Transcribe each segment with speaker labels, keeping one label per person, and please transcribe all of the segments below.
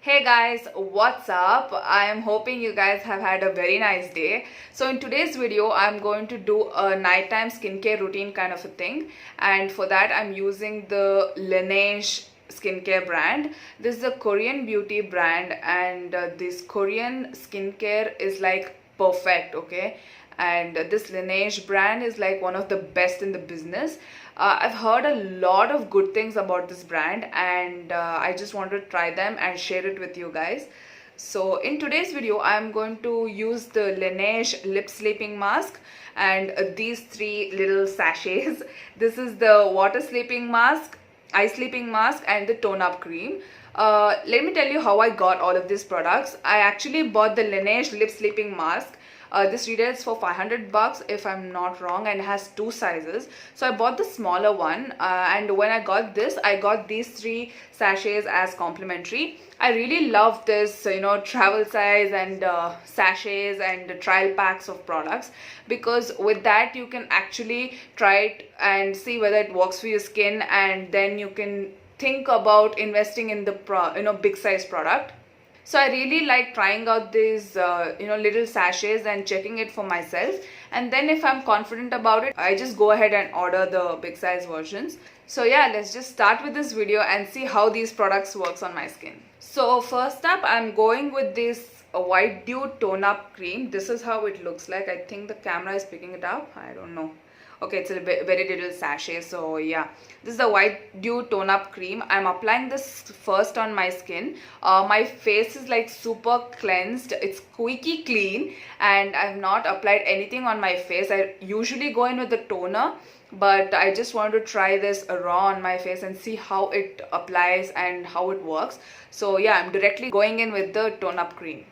Speaker 1: Hey guys, what's up? I am hoping you guys have had a very nice day. So in today's video, I'm going to do a nighttime skincare routine kind of a thing. And for that, I'm using the Laneige skincare brand. This is a Korean beauty brand, and this Korean skincare is like perfect, okay? And this Laneige brand is like one of the best in the business. I've heard a lot of good things about this brand, and I just want to try them and share it with you guys. So in today's video, I'm going to use the Laneige lip sleeping mask and these three little sachets. This is the water sleeping mask, eye sleeping mask, and the tone up cream. Let me tell you how I got all of these products. I actually bought the Laneige lip sleeping mask. This retails for 500 bucks if I'm not wrong, and has two sizes. So I bought the smaller one, and when I got these three sachets as complimentary. I really love this, travel size and sachets and trial packs of products, because with that you can actually try it and see whether it works for your skin, and then you can think about investing in the big size product. So I really like trying out these little sachets and checking it for myself, and then if I'm confident about it, I just go ahead and order the big size versions. So yeah, let's just start with this video and see how these products works on my skin. So first up, I'm going with this White Dew Tone Up Cream. This is how it looks like. I think the camera is picking it up, I don't know. Okay, it's a very little sachet. So yeah, this is the White Dew Tone Up Cream. I'm applying this first on my skin. My face is like super cleansed. It's squeaky clean, and I've not applied anything on my face. I usually go in with the toner, but I just want to try this raw on my face and see how it applies and how it works. So yeah, I'm directly going in with the Tone Up Cream.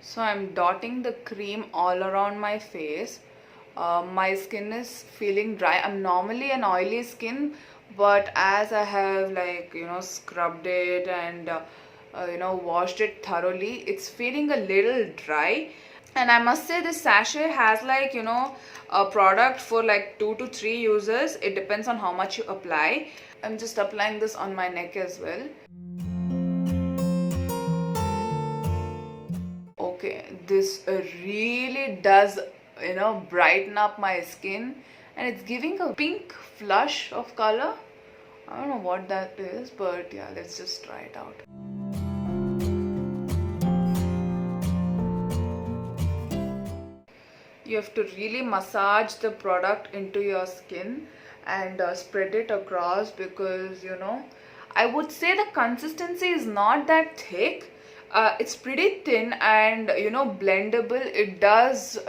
Speaker 1: So I'm dotting the cream all around my face. My skin is feeling dry. I'm normally an oily skin, but as I have scrubbed it and washed it thoroughly, it's feeling a little dry. And I must say this sachet has a product for like 2 to 3 users. It depends on how much you apply. I'm just applying this on my neck as well. Okay, this really does brighten up my skin, and it's giving a pink flush of color. I don't know what that is, but yeah, let's just try it out. You have to really massage the product into your skin and spread it across, because I would say the consistency is not that thick. It's pretty thin and blendable. It does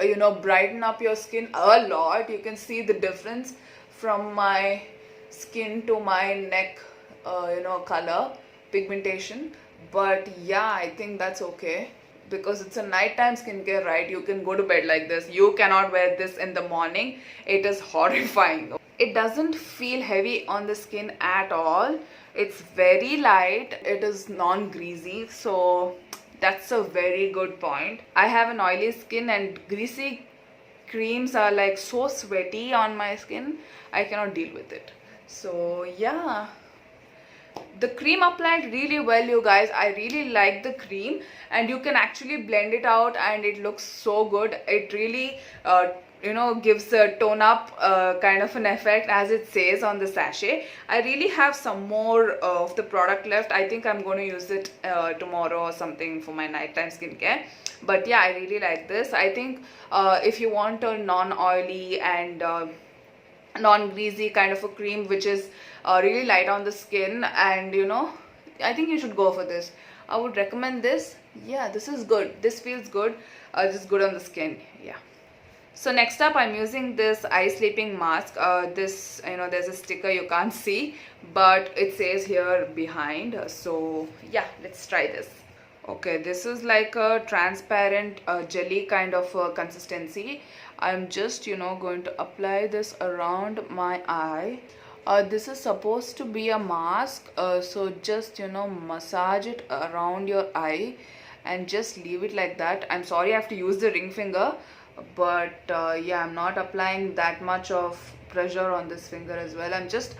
Speaker 1: brighten up your skin a lot. You can see the difference from my skin to my neck color pigmentation. But yeah, I think that's okay, because it's a nighttime skincare, right? You can go to bed like this. You cannot wear this in the morning. It is horrifying. It doesn't feel heavy on the skin at all. It's very light. It is non-greasy, so that's a very good point. I have an oily skin, and greasy creams are like so sweaty on my skin. I cannot deal with it. So yeah, the cream applied really well, you guys. I really like the cream, and you can actually blend it out and it looks so good. It really gives a tone up kind of an effect, as it says on the sachet. I really have some more of the product left. I think I'm going to use it tomorrow or something for my nighttime skincare. But yeah, I really like this. I think if you want a non-oily and non-greasy kind of a cream which is really light on the skin, and I think you should go for this. I would recommend this. Yeah, this is good. This feels good. This is good on the skin. Yeah. So next up, I'm using this eye sleeping mask. This, there's a sticker you can't see, but it says here behind. So yeah, let's try this. Okay, this is like a transparent jelly kind of consistency. I'm just going to apply this around my eye. This is supposed to be a mask, so just massage it around your eye and just leave it like that. I'm sorry I have to use the ring finger, but yeah, I'm not applying that much of pressure on this finger as well. I'm just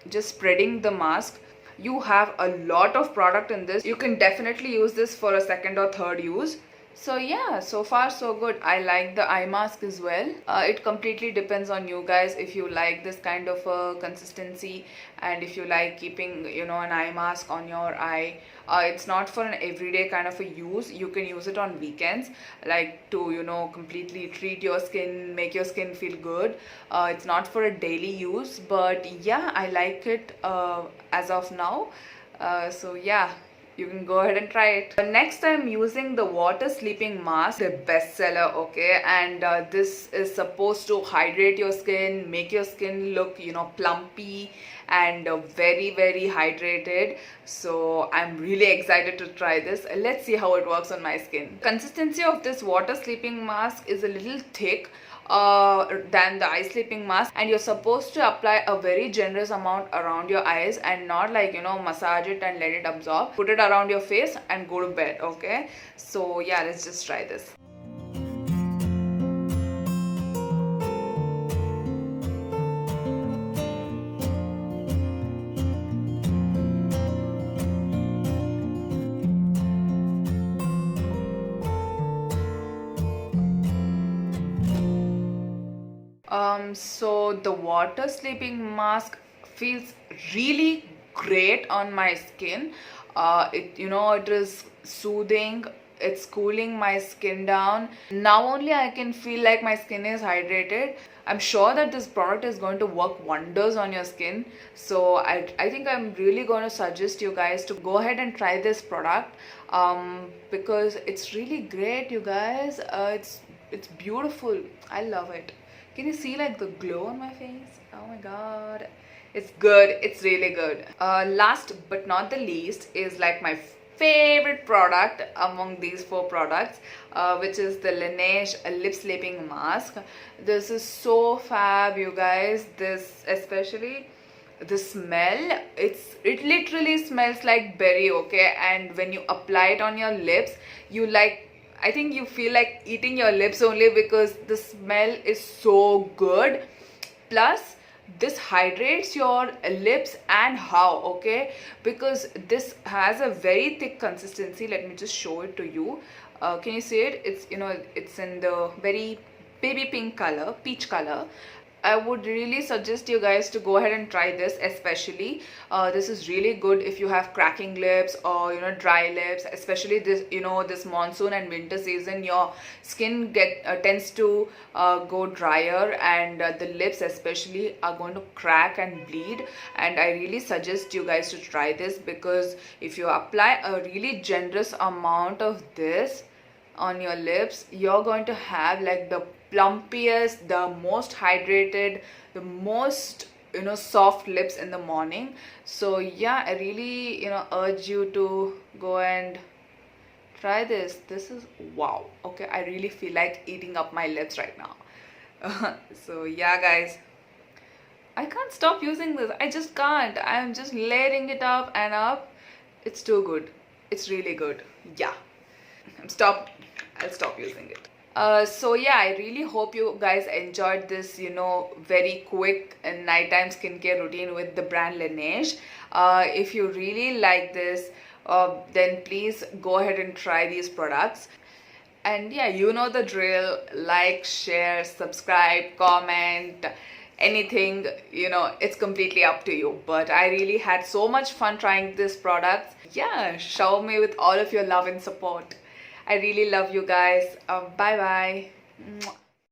Speaker 1: just spreading the mask. You have a lot of product in this. You can definitely use this for a second or third use. So yeah, so far so good. I like the eye mask as well. It completely depends on you guys if you like this kind of a consistency, and if you like keeping, you know, an eye mask on your eye. It's not for an everyday kind of a use. You can use it on weekends, like to, you know, completely treat your skin, make your skin feel good. It's not for a daily use, but yeah, I like it as of now. So yeah, you can go ahead and try it. Next, I'm using the water sleeping mask, the bestseller, okay, and this is supposed to hydrate your skin, make your skin look, you know, plumpy and very hydrated. So I'm really excited to try this. Let's see how it works on my skin. Consistency of this water sleeping mask is a little thick than the eye sleeping mask, and you're supposed to apply a very generous amount around your eyes and not like, you know, massage it and let it absorb. Put it around your face and go to bed, okay? So yeah, let's just try this. So the water sleeping mask feels really great on my skin. It is soothing. It's cooling my skin down. Now only I can feel like my skin is hydrated. I'm sure that this product is going to work wonders on your skin. So I think I'm really going to suggest you guys to go ahead and try this product, because it's really great, you guys. It's beautiful. I love it. Can you see like the glow on my face? Oh my god. It's good. It's really good. Last but not the least is like my favorite product among these 4 products, which is the Laneige lip sleeping mask. This is so fab, you guys. This, especially the smell, it literally smells like berry, okay? And when you apply it on your lips, I think you feel like eating your lips only because the smell is so good. Plus, this hydrates your lips and how, okay? Because this has a very thick consistency. Let me just show it to you. Can you see it? It's, you know, it's in the very baby pink color, peach color. I would really suggest you guys to go ahead and try this, especially this is really good if you have cracking lips or, you know, dry lips, especially this, you know, this monsoon and winter season. Your skin tends to go drier, and the lips especially are going to crack and bleed. And I really suggest you guys to try this, because if you apply a really generous amount of this on your lips, you're going to have like the plumpiest, the most hydrated, the most, you know, soft lips in the morning. So yeah, I really, you know, urge you to go and try this. This is wow. Okay, I really feel like eating up my lips right now. So yeah, guys, I can't stop using this. I just can't. I'm just layering it up and up. It's too good. It's really good. Yeah. I'll stop using it. So yeah, I really hope you guys enjoyed this, you know, very quick nighttime skincare routine with the brand Laneige. If you really like this, then please go ahead and try these products. And yeah, you know the drill. Like, share, subscribe, comment, anything, you know, it's completely up to you. But I really had so much fun trying this product. Yeah, shower me with all of your love and support. I really love you guys. Bye bye.